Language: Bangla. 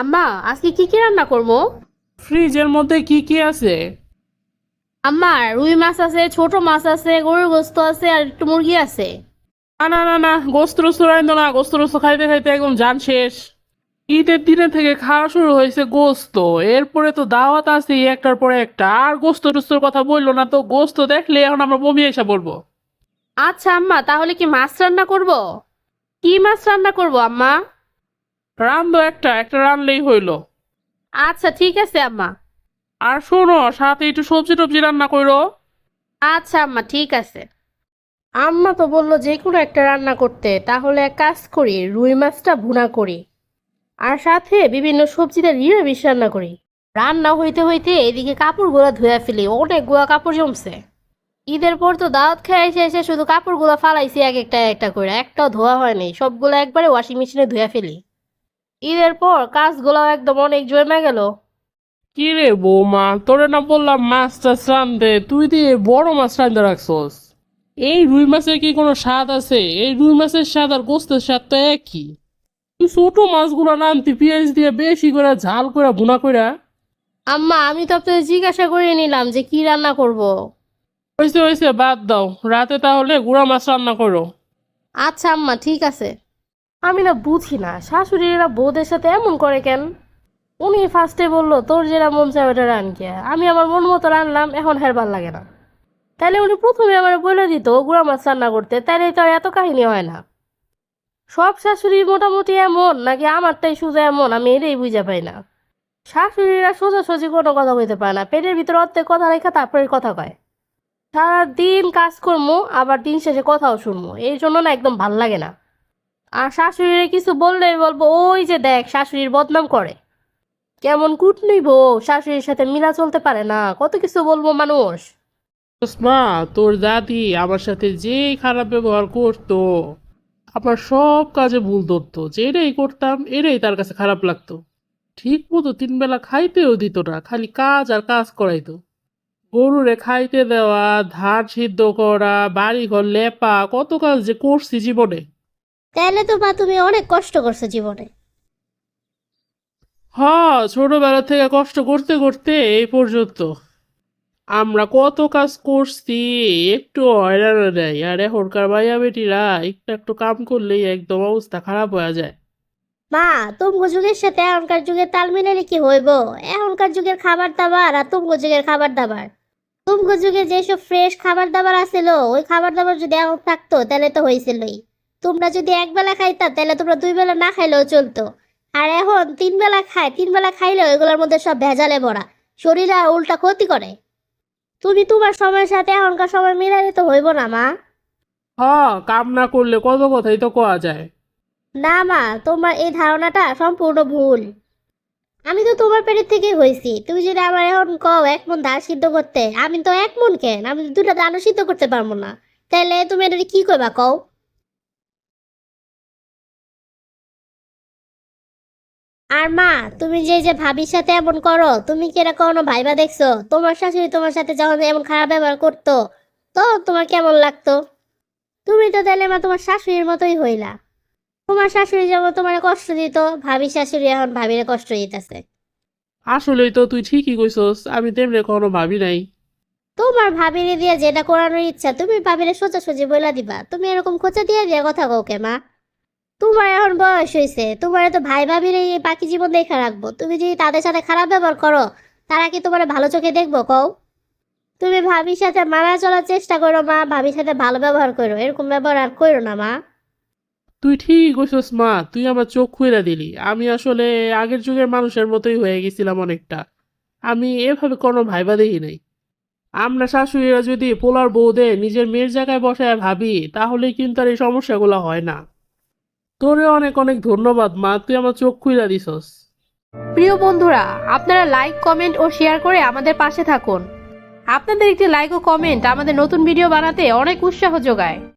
আম্মা, আজকে কি কি রান্না করবো? ফ্রিজের মধ্যে কি কি আছে? আম্মা, রুই মাছ আছে, ছোট মাছ আছে, গরুর গোস্ত আছে, আর একটু মুরগি আছে। না না না না, গোস্ত রোস্ত রাইন্দো না, গোস্ত রোস্ত খাইতে খাইতে একদম জান শেষ। ঈদের দিনে থেকে খাওয়া শুরু হয়েছে গোস্ত, এরপরে তো দাওয়াত আছে একটার পরে একটা, আর গোস্ত টোস্তর কথা বললো না তো, গোস্ত দেখলে এখন আমরা বমি এসে পড়বো। আচ্ছা আম্মা, তাহলে কি মাছ রান্না করব? কি মাছ রান্না করব আম্মা? রান্ধো একটা একটা রানলেই হইলো। আচ্ছা ঠিক আছে আম্মা। আর শোনো, সাথে একটু সবজি টবজি রান্না করো। আচ্ছা আম্মা ঠিক আছে। আম্মা তো বললো যে কোনো একটা রান্না করতে, তাহলে এক কাজ করি, রুই মাছটা ভুনা করি, আর সাথে বিভিন্ন সবজিটা নিরামিষ রান্না করি। রান্না হইতে হইতে এদিকে কাপড়গুলো ধুয়ে ফেলি, অনেকগুলো কাপড় জমছে। ঈদের পর তো দাওয়াত খেয়ে এসে এসে শুধু কাপড়গুলো ফালাইছি এক একটা একটা করে, একটাও ধোয়া হয়নি, সবগুলো একবারে ওয়াশিং মেশিনে ধুয়ে ফেলি। ঈদের পর কাজগুলো একদম অনেক জমে গেল। কি রে বৌমা, তোরে না বললাম মাছ টাছ রান্ধে, তুই দিয়ে বড় মাছ রান্ধে রাখছস। এই রুই মাছের কি কোনো স্বাদ আছে? এই রুই মাছের স্বাদ আর গোস্তের স্বাদ তো একই। তুই ছোট মাছগুলো রান্ধতি পেঁয়াজ দিয়ে বেশি করে ঝাল করে ভুনা করে। আম্মা, আমি তো আপনাদের জিজ্ঞাসা করে নিলাম যে কি রান্না করব। হয়েছে হয়েছে, বাদ দাও, রাতে তাহলে গুড়া মাছ রান্না করো। আচ্ছা আম্মা ঠিক আছে। আমি না বুঝি না শাশুড়িরা বউদের সাথে এমন করে কেন। উনি ফার্স্টে বললো তোর যেটা মন চায় ওটা রান কে, আমি আমার মন মতো রানলাম, এখন হেরবার লাগে না। তাইলে উনি প্রথমে আমার বলে দিত গুড়া মাছ রান্না করতে, তাইলে তো আর এত কাহিনী হয় না। সব শাশুড়ি মোটামুটি এমন নাকি আমারটাই সোজা এমন, আমি এটাই বুঝে পাই না। শাশুড়িরা সোজাসুজি কোনো কথা কইতে পারে না, পেটের ভিতরে অর্ধেক কথা রেখা তারপরে কথা কয়। সারাদিন কাজ করবো, আবার দিন শেষে কথাও শুনবো, এই জন্য না একদম ভাল লাগে না। আর শাশুড়িরে কিছু বললেই বলবো ওই যে দেখ শাশুড়ির বদনাম করে। কেমন কুটনি বউ, শাশুড়ির সাথে মিলা চলতে পারে না, কত কিছু বলবো মানুষ। মা, তোর দাদি আমার সাথে যে খারাপ ব্যবহার করতো, আমার সব কাজে ভুল ধরতো, যেটাই করতাম এটাই তার কাছে খারাপ লাগতো। ঠিক মতো 3 বেলা খাইতেও দিত না, খালি কাজ আর কাজ করাইতো। গরুরে খাইতে দেওয়া, ধান সিদ্ধ করা, বাড়ি ঘর লেপা, কত কাজ যে করছি জীবনে। তাহলে তো মা তুমি অনেক কষ্ট করছো জীবনে। ছোটবেলা থেকে কষ্ট করতে করতে এই পর্যন্ত আমরা কত কাজ করছি, একটু হয়রান নেই। আর এখনকার ভাইয়া বেটিরা একটু একটু কাম করলেই একদম অবস্থা খারাপ হয়ে যায়। মা, তুমগো যুগের সাথে এখনকার যুগের তাল মিলালে কি হইব? এখনকার যুগের খাবার দাবার আর তুমগো যুগের খাবার দাবার, তুমগো যুগে যেসব ফ্রেশ খাবার দাবার আছিল, ওই খাবার দাবার যদি এখন থাকতো তাহলে তো হয়েছিলই। তোমরা যদি একবেলা খাইতা তাহলে তোমরা 2 বেলা না খাইলেও চলতো। আর এখন 3 বেলা খায়, 3 বেলা খাইলে ওইগুলোর মধ্যে সব ভেজালে ভরা, শরীরে আর উল্টা ক্ষতি করে। তুমি তোমার সময়ের সাথে এখনকার সময় মিলালে তো হইব না মা। কাম না করলে কত কথাই তো কোয়া যায়। না মা, তোমার এই ধারণাটা সম্পূর্ণ ভুল। আমি তো তোমার পেটের থেকেই হয়েছি, তুমি যদি আমার এখন কও 1 মণ ধান সিদ্ধ করতে, আমি তো 1 মণ কেন, আমি তো 2টা ধানও সিদ্ধ করতে পারবো না। তাহলে তুমি এটা কি করবা কও? আর মা, তুমি যে যে ভাবির সাথে এমন করো, তুমি কি এটা কোনো ভাইবা দেখছো? তোমার শাশুড়ি তোমার সাথে যখন এমন খারাপ ব্যবহার করতো তখন তোমার কেমন লাগতো? তুমি তো তাহলে মা তোমার শাশুড়ির মতোই হইলা। তোমার শাশুড়ি যেমন তোমার কষ্ট দিত, ভাবি শাশুড়ি এখন ভাবিরে কষ্ট দিতেছে। আসলেই তো তুই ঠিকই কইছস, আমি তেমনি কোনো ভাবি নাই। তোমার ভাবিরে দিয়ে যেটা করানোর ইচ্ছা তুমি ভাবিরে সোজাসুজি বইলা দিবা, তুমি এরকম খোঁচা দিয়ে দিয়ে কথা কও কে মা? তোমার এখন বয়স হয়েছে, তোমার তো ভাই ভাবির এই বাকি জীবন দেখা রাখবো, তুমি যদি তাদের সাথে খারাপ ব্যবহার করো তারা কি তোমার ভালো চোখে দেখবো কও? তুমি ভাবির সাথে মানা চলার চেষ্টা করো মা, ভাবির সাথে ভালো ব্যবহার করো, এরকম ব্যবহার আর করো না মা। তুই ঠিকই কইছস মা, তুই আমার চোখ খুইলা দিলি। আমি আসলে আগের যুগের মানুষের মতোই হয়ে গেছিলাম অনেকটা। আমি এভাবে কোনো ভাইবা দেখি নাই। আমরা শাশুড়িরা যদি পোলার বউদের নিজের মেয়ের জায়গায় বসায় ভাবি, তাহলে কিন্তু আর এই সমস্যাগুলো হয় না। তোরে অনেক অনেক ধন্যবাদ মা, তুই আমার চোখ খুইলা দিছস। প্রিয় বন্ধুরা, আপনারা লাইক, কমেন্ট ও শেয়ার করে আমাদের পাশে থাকুন। আপনাদের একটি লাইক ও কমেন্ট আমাদের নতুন ভিডিও বানাতে অনেক উৎসাহ যোগায়।